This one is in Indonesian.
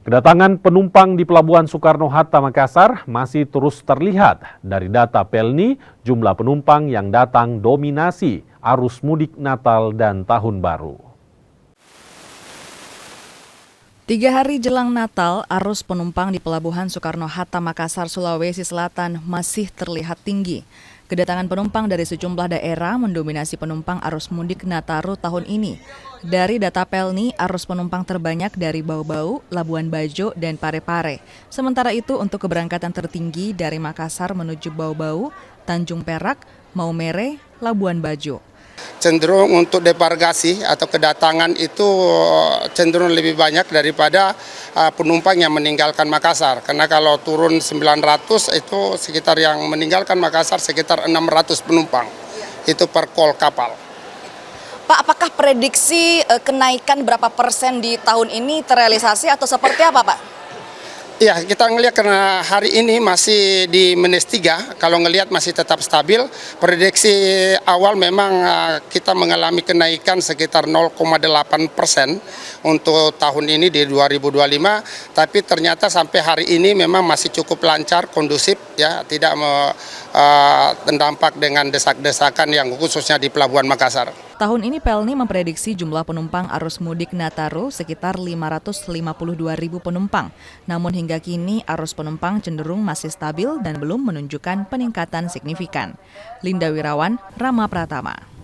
Kedatangan penumpang di Pelabuhan Soekarno-Hatta, Makassar masih terus terlihat. Dari data Pelni, jumlah penumpang yang datang dominasi arus mudik Natal dan Tahun Baru. 3 hari jelang Natal, arus penumpang di Pelabuhan Soekarno-Hatta, Makassar, Sulawesi Selatan masih terlihat tinggi. Kedatangan penumpang dari sejumlah daerah mendominasi penumpang arus mudik Nataru tahun ini. Dari data Pelni, arus penumpang terbanyak dari Bau-Bau, Labuan Bajo, dan Parepare. Sementara itu, untuk keberangkatan tertinggi dari Makassar menuju Bau-Bau, Tanjung Perak, Maumere, Labuan Bajo. Cenderung untuk debarkasi atau kedatangan itu cenderung lebih banyak daripada penumpang yang meninggalkan Makassar. Karena kalau turun 900 itu sekitar yang meninggalkan Makassar sekitar 600 penumpang. Itu per call kapal. Pak, apakah prediksi kenaikan berapa persen di tahun ini terrealisasi atau seperti apa, Pak? Ya, kita ngelihat karena hari ini masih di -3, kalau ngelihat masih tetap stabil. Prediksi awal memang kita mengalami kenaikan sekitar 0,8% untuk tahun ini di 2025, tapi ternyata sampai hari ini memang masih cukup lancar, kondusif, ya, tidak terdampak dengan desak-desakan yang khususnya di Pelabuhan Makassar. Tahun ini Pelni memprediksi jumlah penumpang arus mudik Nataru sekitar 552.000 penumpang. Namun hingga kini arus penumpang cenderung masih stabil dan belum menunjukkan peningkatan signifikan. Linda Wirawan, Rama Pratama.